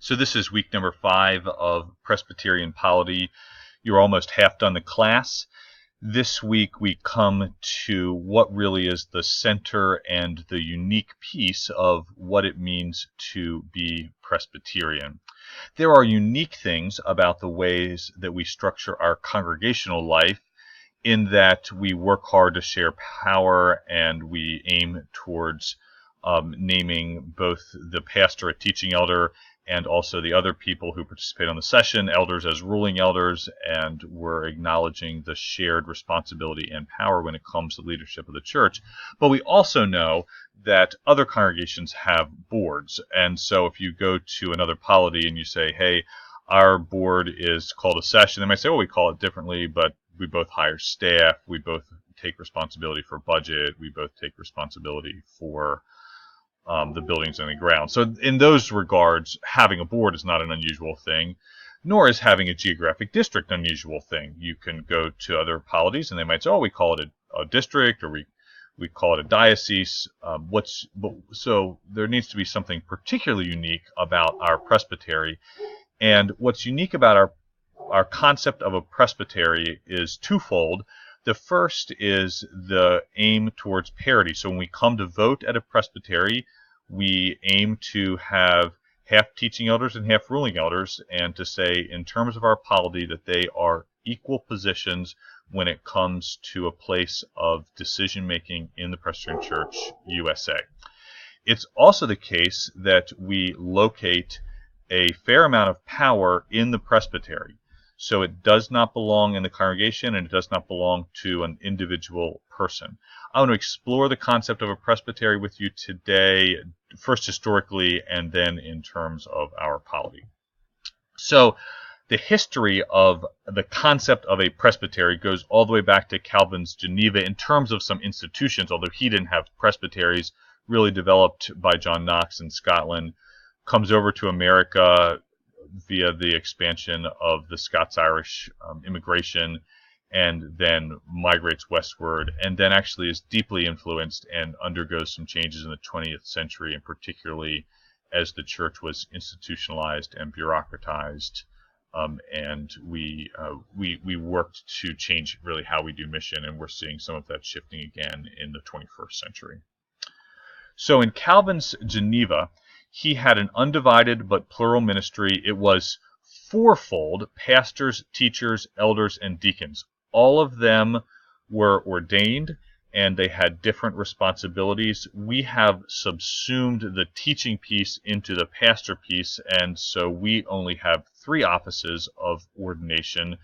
So this is week number 5 of Presbyterian Polity. You're almost half done the class. This week we come to what really is the center and the unique piece of what it means to be Presbyterian. There are unique things about the ways that we structure our congregational life, in that we work hard to share power and we aim towards naming both the pastor a teaching elder and also the other people who participate on the session, elders as ruling elders, and we're acknowledging the shared responsibility and power when it comes to leadership of the church. But we also know that other congregations have boards, and so if you go to another polity and you say, hey, our board is called a session, they might say, well, we call it differently, but we both hire staff, we both take responsibility for budget, we both take responsibility for the buildings and the grounds. So in those regards, having a board is not an unusual thing, nor is having a geographic district an unusual thing. You can go to other polities and they might say, oh, we call it a district, or we call it a diocese. So there needs to be something particularly unique about our presbytery. And what's unique about our concept of a presbytery is twofold. The first is the aim towards parity. So when we come to vote at a presbytery, we aim to have half teaching elders and half ruling elders, and to say in terms of our polity that they are equal positions when it comes to a place of decision making in the Presbyterian Church USA. It's also the case that we locate a fair amount of power in the presbytery. So it does not belong in the congregation, and it does not belong to an individual person. I want to explore the concept of a presbytery with you today, first historically and then in terms of our polity. So the history of the concept of a presbytery goes all the way back to Calvin's Geneva in terms of some institutions, although he didn't have presbyteries, really developed by John Knox in Scotland, comes over to America via the expansion of the Scots-Irish immigration, and then migrates westward, and then actually is deeply influenced and undergoes some changes in the 20th century, and particularly as the church was institutionalized and bureaucratized, and we worked to change really how we do mission, and we're seeing some of that shifting again in the 21st century. So in Calvin's Geneva, he had an undivided but plural ministry. It was fourfold: pastors, teachers, elders, and deacons. All of them were ordained, and they had different responsibilities. We have subsumed the teaching piece into the pastor piece, and so we only have 3 offices of ordination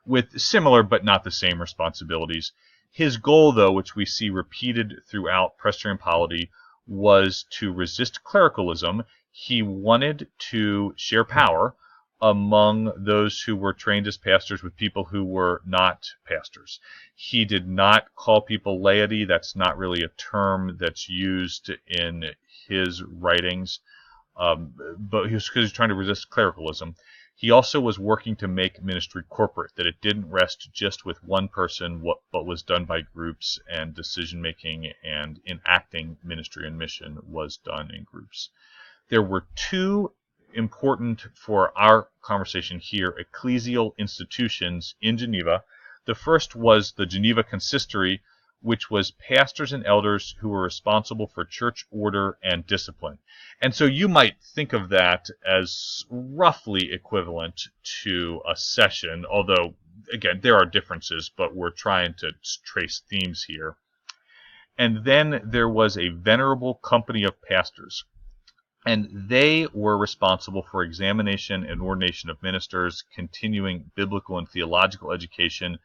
with similar but not the same responsibilities. His goal, though, which we see repeated throughout Presbyterian polity, was to resist clericalism. He wanted to share power among those who were trained as pastors with people who were not pastors. He did not call people laity. That's not really a term that's used in his writings, but he was trying to resist clericalism. He also was working to make ministry corporate, that it didn't rest just with one person, but was done by groups, and decision-making and enacting ministry and mission was done in groups. There were 2 important, for our conversation here, ecclesial institutions in Geneva. The first was the Geneva Consistory, which was pastors and elders who were responsible for church order and discipline. And so you might think of that as roughly equivalent to a session, although, again, there are differences, but we're trying to trace themes here. And then there was a venerable company of pastors, and they were responsible for examination and ordination of ministers, continuing biblical and theological education,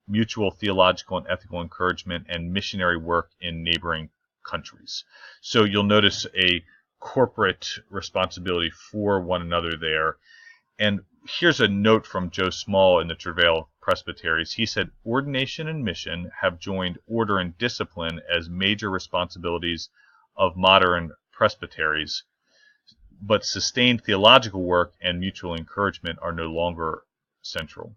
mutual theological and ethical encouragement, and missionary work in neighboring countries. So you'll notice a corporate responsibility for one another there. And here's a note from Joe Small in the Travail of Presbyteries. He said, ordination and mission have joined order and discipline as major responsibilities of modern presbyteries, but sustained theological work and mutual encouragement are no longer central.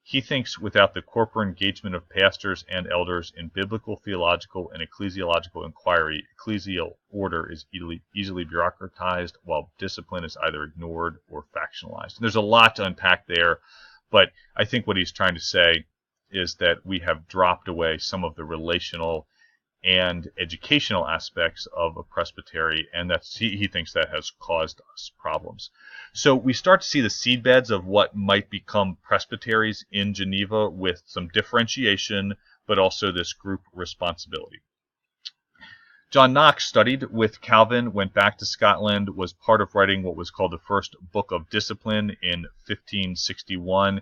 He thinks without the corporate engagement of pastors and elders in biblical, theological, and ecclesiological inquiry, ecclesial order is easily bureaucratized, while discipline is either ignored or factionalized. And there's a lot to unpack there, but I think what he's trying to say is that we have dropped away some of the relational and educational aspects of a presbytery, and he thinks that has caused us problems. So we start to see the seedbeds of what might become presbyteries in Geneva, with some differentiation, but also this group responsibility. John Knox studied with Calvin, went back to Scotland, was part of writing what was called the First Book of Discipline in 1561.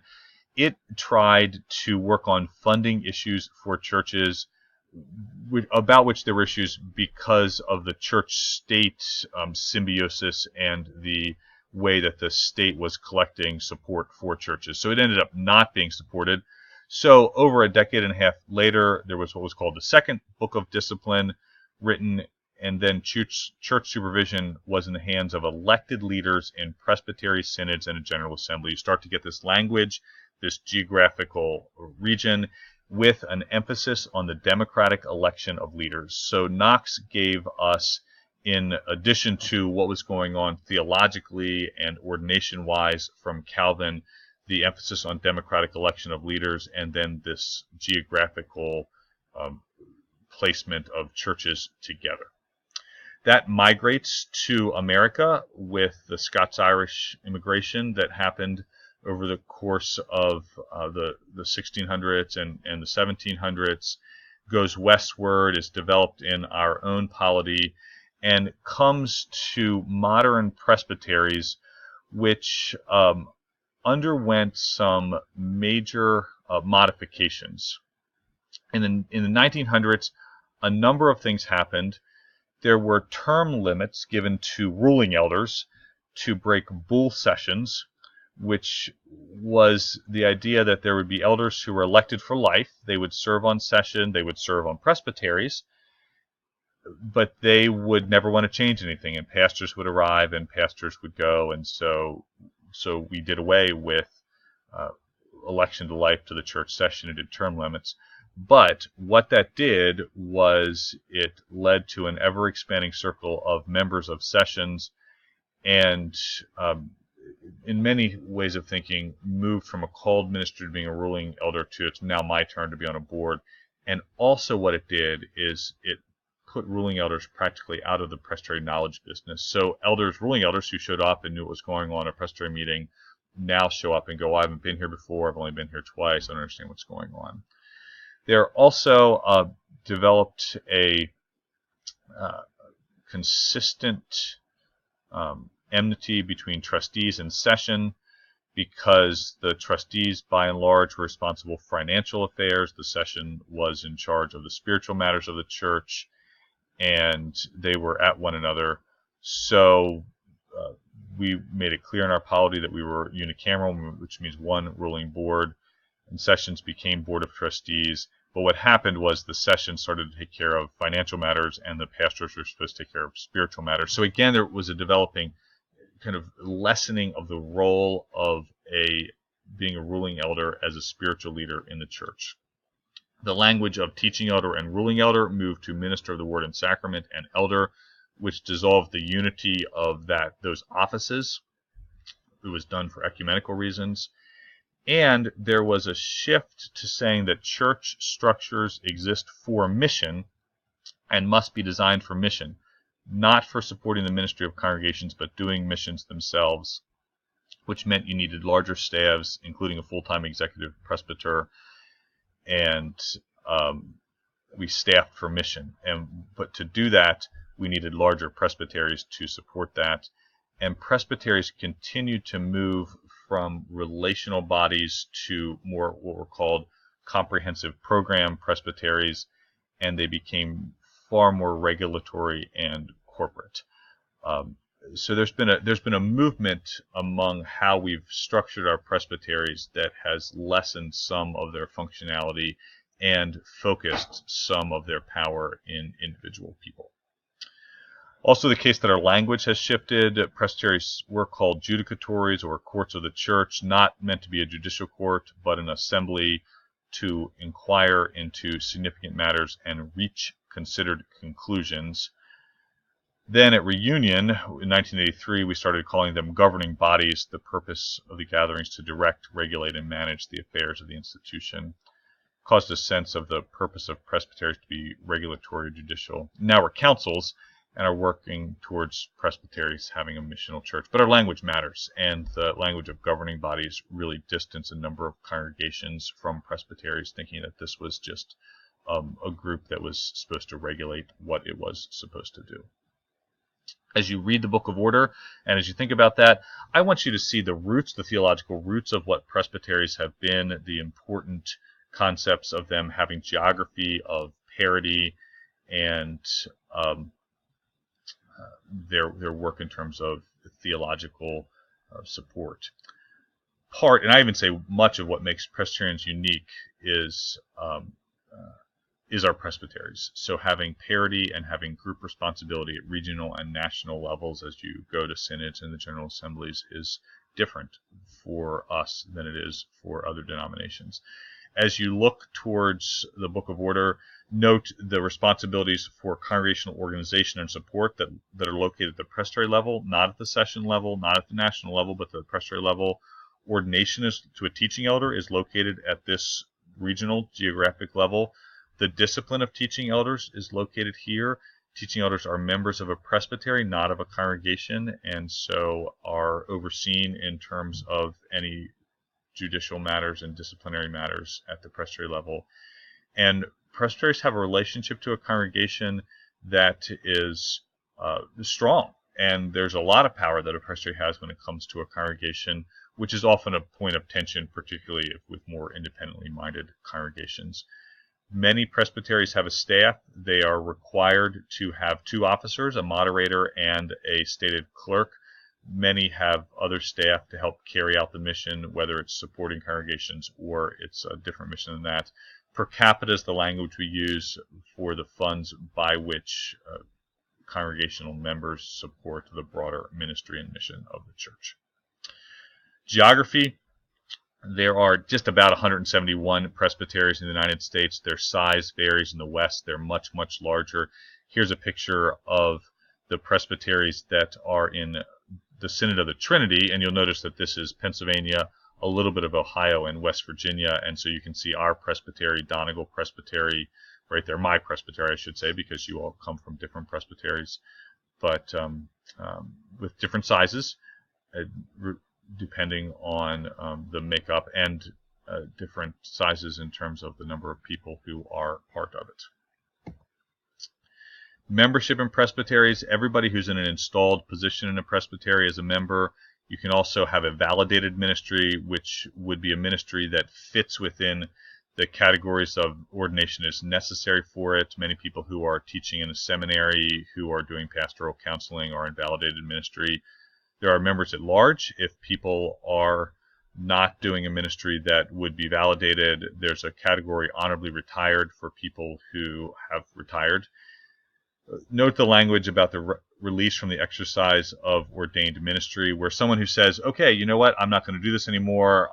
It tried to work on funding issues for churches, about which there were issues because of the church-state symbiosis and the way that the state was collecting support for churches. So it ended up not being supported. So over a decade and a half later, there was what was called the Second Book of Discipline written, and then church supervision was in the hands of elected leaders in presbytery, synods, and a general assembly. You start to get this language, this geographical region, with an emphasis on the democratic election of leaders. So Knox gave us, in addition to what was going on theologically and ordination-wise from Calvin, the emphasis on democratic election of leaders, and then this geographical placement of churches together. That migrates to America with the Scots-Irish immigration that happened over the course of the 1600s and the 1700s, goes westward, is developed in our own polity, and comes to modern presbyteries, which underwent some major modifications. In the 1900s, a number of things happened. There were term limits given to ruling elders to break bull sessions, which was the idea that there would be elders who were elected for life. They would serve on session, they would serve on presbyteries, but they would never want to change anything, and pastors would arrive and pastors would go, and so we did away with election to life to the church session and did term limits. But what that did was it led to an ever-expanding circle of members of sessions, and in many ways of thinking, moved from a called ministry to being a ruling elder to it's now my turn to be on a board. And also what it did is it put ruling elders practically out of the presbytery knowledge business. So ruling elders who showed up and knew what was going on at a presbytery meeting now show up and go, I haven't been here before, I've only been here twice, I don't understand what's going on. There also developed a consistent enmity between trustees and session, because the trustees by and large were responsible for financial affairs. The session was in charge of the spiritual matters of the church, and they were at one another. So we made it clear in our polity that we were unicameral, which means one ruling board, and sessions became board of trustees. But what happened was the session started to take care of financial matters, and the pastors were supposed to take care of spiritual matters. So again, there was a developing kind of lessening of the role of being a ruling elder as a spiritual leader in the church. The language of teaching elder and ruling elder moved to minister of the word and sacrament and elder, which dissolved the unity of those offices. It was done for ecumenical reasons. And there was a shift to saying that church structures exist for mission and must be designed for mission, not for supporting the ministry of congregations, but doing missions themselves, which meant you needed larger staffs, including a full-time executive presbyter, and we staffed for mission. But to do that, we needed larger presbyteries to support that. And presbyteries continued to move from relational bodies to more what were called comprehensive program presbyteries, and they became far more regulatory and corporate. So there's been a movement among how we've structured our presbyteries that has lessened some of their functionality and focused some of their power in individual people. Also the case that our language has shifted. Presbyteries were called judicatories, or courts of the church, not meant to be a judicial court, but an assembly to inquire into significant matters and reach considered conclusions. Then at reunion in 1983, we started calling them governing bodies, the purpose of the gatherings to direct, regulate, and manage the affairs of the institution. Caused a sense of the purpose of presbyteries to be regulatory or judicial. Now we're councils and are working towards presbyteries having a missional church. But our language matters, and the language of governing bodies really distance a number of congregations from presbyteries, thinking that this was just a group that was supposed to regulate what it was supposed to do. As you read the Book of Order, and as you think about that, I want you to see the roots, the theological roots of what presbyteries have been, the important concepts of them having geography, of parity, and their work in terms of theological support. And I even say much of what makes Presbyterians unique is our presbyteries. So having parity and having group responsibility at regional and national levels as you go to synods and the general assemblies is different for us than it is for other denominations. As you look towards the Book of Order, note the responsibilities for congregational organization and support that are located at the presbytery level, not at the session level, not at the national level, but the presbytery level. Ordination to a teaching elder is located at this regional geographic level. The discipline of teaching elders is located here. Teaching elders are members of a presbytery, not of a congregation, and so are overseen in terms of any judicial matters and disciplinary matters at the presbytery level. And presbyteries have a relationship to a congregation that is strong, and there's a lot of power that a presbytery has when it comes to a congregation, which is often a point of tension, particularly with more independently minded congregations. Many presbyteries have a staff. They are required to have 2 officers, a moderator and a stated clerk. Many have other staff to help carry out the mission, whether it's supporting congregations or it's a different mission than that. Per capita is the language we use for the funds by which congregational members support the broader ministry and mission of the church. Geography. There are just about 171 presbyteries in the United States. Their size varies. In the West, they're much, much larger. Here's a picture of the presbyteries that are in the Synod of the Trinity, and you'll notice that this is Pennsylvania, a little bit of Ohio, and West Virginia, and so you can see our presbytery, Donegal Presbytery, right there, my presbytery, I should say, because you all come from different presbyteries, but with different sizes, depending on the makeup, and different sizes in terms of the number of people who are part of it. Membership in presbyteries. Everybody who's in an installed position in a presbytery is a member. You can also have a validated ministry, which would be a ministry that fits within the categories of ordination is necessary for it. Many people who are teaching in a seminary, who are doing pastoral counseling, are in validated ministry. There are members at large. If people are not doing a ministry that would be validated, there's a category honorably retired for people who have retired. Note the language about the release from the exercise of ordained ministry, where someone who says, okay, you know what, I'm not going to do this anymore,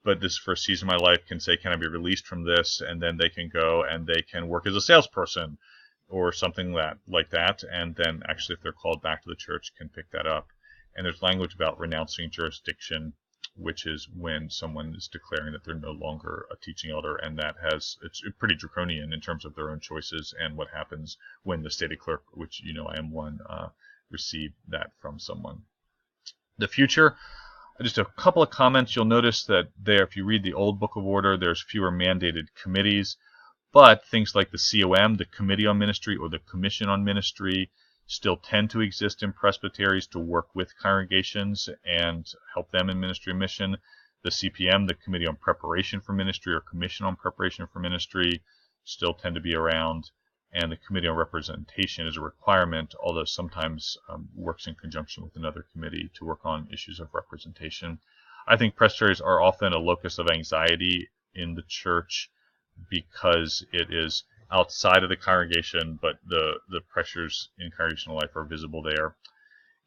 but this for a season of my life, can say, can I be released from this? And then they can go and they can work as a salesperson or something like that, and then actually if they're called back to the church can pick that up. And there's language about renouncing jurisdiction, which is when someone is declaring that they're no longer a teaching elder, and it's pretty draconian in terms of their own choices and what happens when the stated clerk, which you know I am one, receive that from someone. The future, just a couple of comments. You'll notice that there, if you read the old Book of Order, there's fewer mandated committees. But things like the COM, the Committee on Ministry, or the Commission on Ministry, still tend to exist in presbyteries to work with congregations and help them in ministry and mission. The CPM, the Committee on Preparation for Ministry, or Commission on Preparation for Ministry, still tend to be around. And the Committee on Representation is a requirement, although sometimes works in conjunction with another committee to work on issues of representation. I think presbyteries are often a locus of anxiety in the church, because it is outside of the congregation, but the pressures in congregational life are visible there.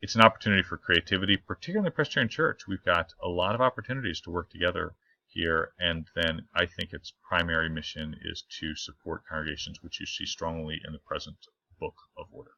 It's an opportunity for creativity, particularly in the Presbyterian Church. We've got a lot of opportunities to work together here, and then I think its primary mission is to support congregations, which you see strongly in the present Book of Order.